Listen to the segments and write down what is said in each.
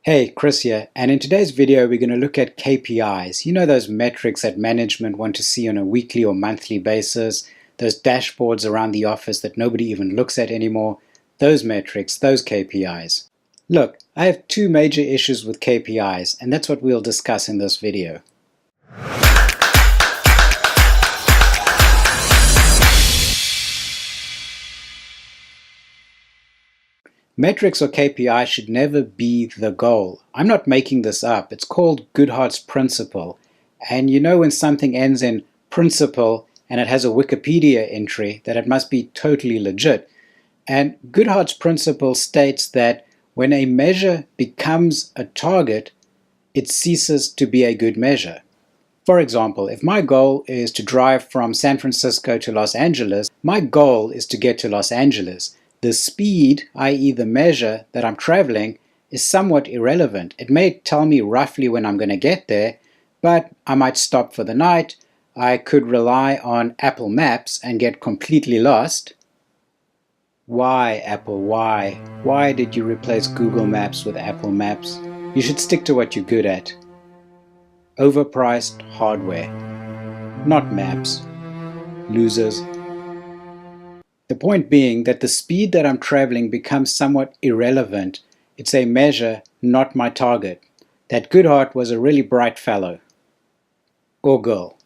Hey, Chris here, and in today's video we're going to look at KPIs. You know, those metrics that management want to see on a weekly or monthly basis, those dashboards around the office that nobody even looks at anymore, those metrics, those KPIs. Look, I have two major issues with KPIs, and that's what we'll discuss in this video. Metrics or KPI should never be the goal. I'm not making this up. It's called Goodhart's principle. And you know when something ends in principle and it has a Wikipedia entry that it must be totally legit. And Goodhart's principle states that when a measure becomes a target, it ceases to be a good measure. For example, if my goal is to drive from San Francisco to Los Angeles, my goal is to get to Los Angeles. The speed, i.e. the measure that I'm traveling, is somewhat irrelevant. It may tell me roughly when I'm going to get there, but I might stop for the night. I could rely on Apple Maps and get completely lost. Why, Apple, why? Why did you replace Google Maps with Apple Maps? You should stick to what you're good at. Overpriced hardware. Not maps. Losers. The point being that the speed that I'm traveling becomes somewhat irrelevant. It's a measure, not my target. That Goodhart was a really bright fellow. Or girl.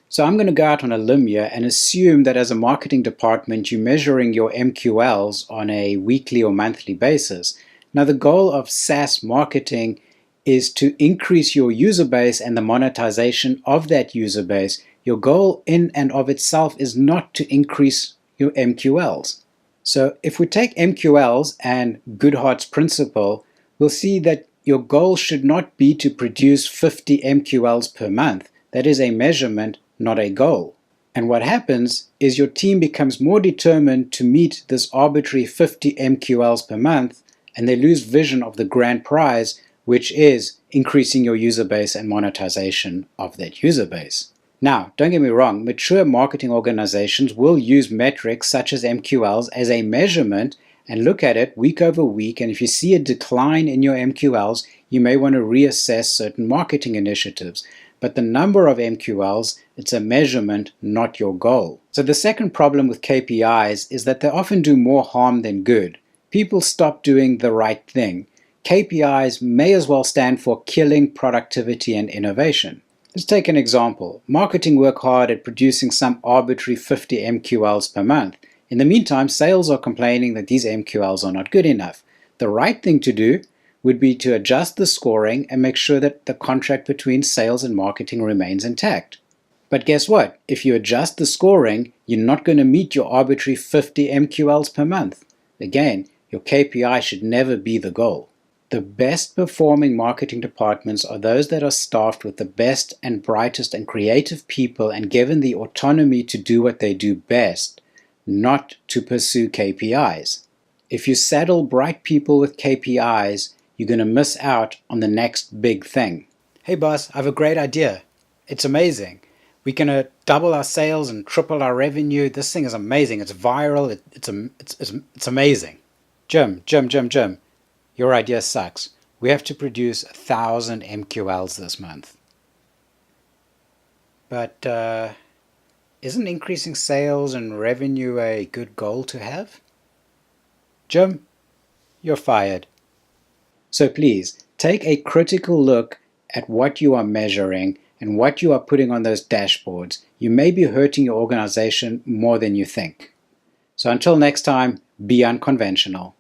So I'm going to go out on a limb here and assume that as a marketing department you're measuring your MQLs on a weekly or monthly basis. Now the goal of SaaS marketing is to increase your user base and the monetization of that user base. Your goal in and of itself is not to increase your MQLs. So if we take MQLs and Goodhart's principle, we'll see that your goal should not be to produce 50 MQLs per month. That is a measurement, not a goal. And what happens is your team becomes more determined to meet this arbitrary 50 MQLs per month, and they lose vision of the grand prize, which is increasing your user base and monetization of that user base. Now, don't get me wrong, mature marketing organizations will use metrics such as MQLs as a measurement and look at it week over week, and if you see a decline in your MQLs, you may want to reassess certain marketing initiatives. But the number of MQLs, it's a measurement, not your goal. So the second problem with KPIs is that they often do more harm than good. People stop doing the right thing. KPIs may as well stand for killing productivity and innovation. Let's take an example. Marketing work hard at producing some arbitrary 50 MQLs per month. In the meantime, sales are complaining that these MQLs are not good enough. The right thing to do would be to adjust the scoring and make sure that the contract between sales and marketing remains intact. But guess what? If you adjust the scoring, you're not going to meet your arbitrary 50 MQLs per month. Again, your KPI should never be the goal. The best performing marketing departments are those that are staffed with the best and brightest and creative people and given the autonomy to do what they do best, not to pursue KPIs. If you saddle bright people with KPIs, you're going to miss out on the next big thing. Hey boss, I have a great idea. It's amazing. We're going to double our sales and triple our revenue. This thing is amazing. It's viral. It's amazing. Jim. Your idea sucks. We have to produce 1,000 MQLs this month. But isn't increasing sales and revenue a good goal to have? Jim, you're fired. So please, take a critical look at what you are measuring and what you are putting on those dashboards. You may be hurting your organization more than you think. So until next time, be unconventional.